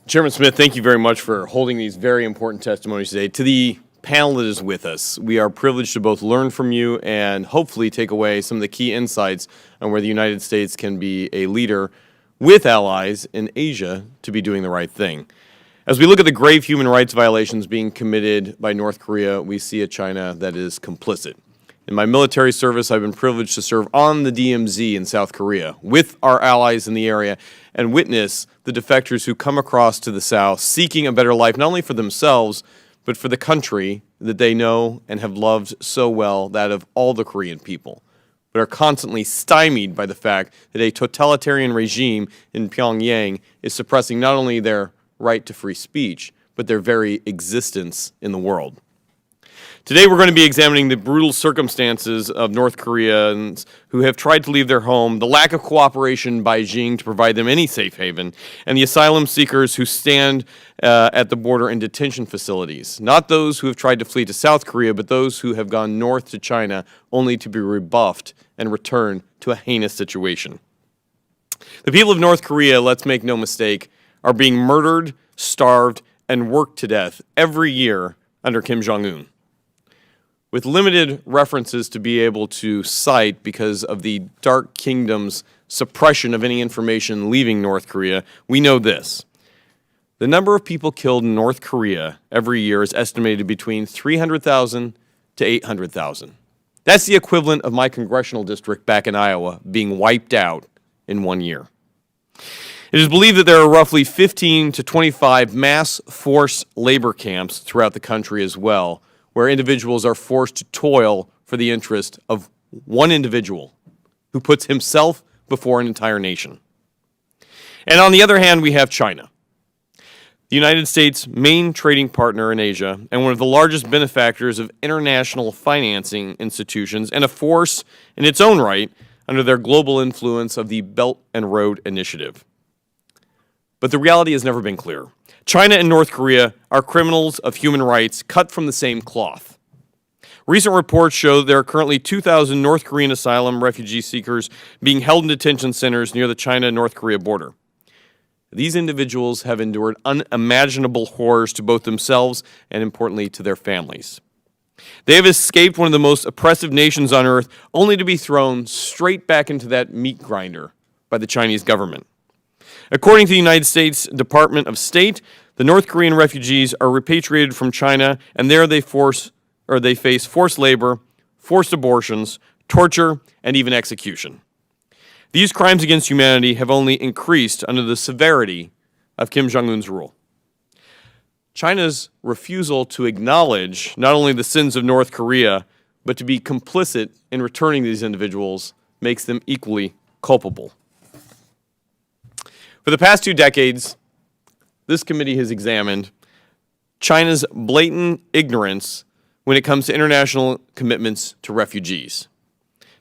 Chairman Smith, thank you very much for holding these very important testimonies today. To the panel that is with us, we are privileged to both learn from you and hopefully take away some of the key insights on where the United States can be a leader with allies in Asia to be doing the right thing. As we look at the grave human rights violations being committed by North Korea, we see a China that is complicit. In my military service, I've been privileged to serve on the DMZ in South Korea with our allies in the area and witness the defectors who come across to the South seeking a better life, not only for themselves, but for the country that they know and have loved so well, that of all the Korean people, but are constantly stymied by the fact that a totalitarian regime in Pyongyang is suppressing not only their right to free speech, but their very existence in the world. Today we're going to be examining the brutal circumstances of North Koreans who have tried to leave their home, the lack of cooperation by Beijing to provide them any safe haven, and the asylum seekers who stand at the border in detention facilities. Not those who have tried to flee to South Korea, but those who have gone north to China only to be rebuffed and return to a heinous situation. The people of North Korea, let's make no mistake, are being murdered, starved, and worked to death every year under Kim Jong-un. With limited references to be able to cite because of the Dark Kingdom's suppression of any information leaving North Korea, we know this. The number of people killed in North Korea every year is estimated between 300,000 to 800,000. That's the equivalent of my congressional district back in Iowa being wiped out in 1 year. It is believed that there are roughly 15 to 25 mass forced labor camps throughout the country as well, where individuals are forced to toil for the interest of one individual who puts himself before an entire nation. And on the other hand, we have China, the United States' main trading partner in Asia and one of the largest benefactors of international financing institutions and a force in its own right under their global influence of the Belt and Road Initiative. But the reality has never been clear. China and North Korea are criminals of human rights cut from the same cloth. Recent reports show there are currently 2,000 North Korean asylum refugee seekers being held in detention centers near the China-North Korea border. These individuals have endured unimaginable horrors to both themselves and, importantly, to their families. They have escaped one of the most oppressive nations on earth only to be thrown straight back into that meat grinder by the Chinese government. According to the United States Department of State, the North Korean refugees are repatriated from China, and there they face forced labor, forced abortions, torture, and even execution. These crimes against humanity have only increased under the severity of Kim Jong-un's rule. China's refusal to acknowledge not only the sins of North Korea, but to be complicit in returning these individuals makes them equally culpable. For the past 2 decades, this committee has examined China's blatant ignorance when it comes to international commitments to refugees,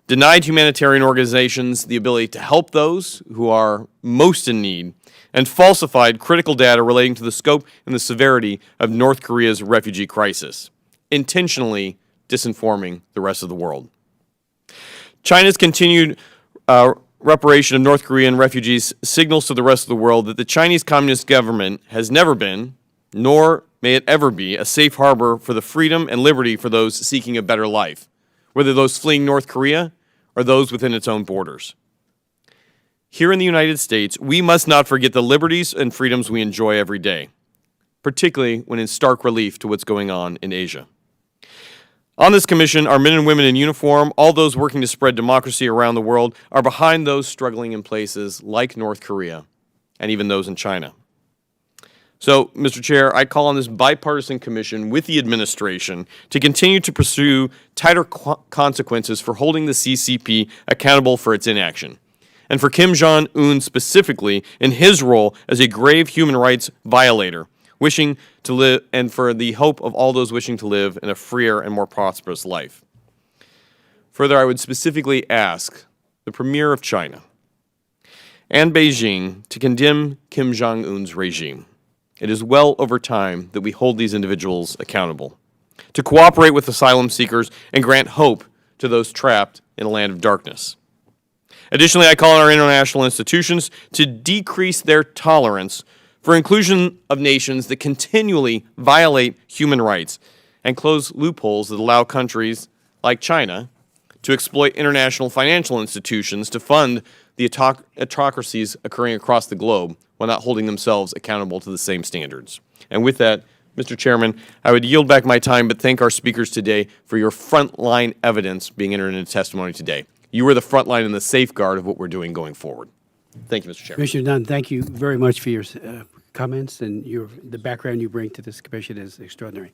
denied humanitarian organizations the ability to help those who are most in need, and falsified critical data relating to the scope and the severity of North Korea's refugee crisis, intentionally disinforming the rest of the world. China's continued reparation of North Korean refugees signals to the rest of the world that the Chinese Communist government has never been, nor may it ever be, a safe harbor for the freedom and liberty for those seeking a better life, whether those fleeing North Korea or those within its own borders. Here in the United States, we must not forget the liberties and freedoms we enjoy every day, particularly when in stark relief to what's going on in Asia. On this commission, our men and women in uniform, all those working to spread democracy around the world, are behind those struggling in places like North Korea and even those in China. So, Mr. Chair, I call on this bipartisan commission with the administration to continue to pursue tighter consequences for holding the CCP accountable for its inaction, and for Kim Jong-un specifically in his role as a grave human rights violator, wishing to live, and for the hope of all those wishing to live in a freer and more prosperous life. Further, I would specifically ask the Premier of China and Beijing to condemn Kim Jong-un's regime. It is well over time that we hold these individuals accountable, to cooperate with asylum seekers and grant hope to those trapped in a land of darkness. Additionally, I call on our international institutions to decrease their tolerance for inclusion of nations that continually violate human rights and close loopholes that allow countries like China to exploit international financial institutions to fund the atrocities occurring across the globe while not holding themselves accountable to the same standards. And with that, Mr. Chairman, I would yield back my time, but thank our speakers today for your frontline evidence being entered into testimony today. You are the front line and the safeguard of what we're doing going forward. Thank you, Mr. Chairman. Commissioner Nunn, thank you very much for your comments, and the background you bring to this commission is extraordinary.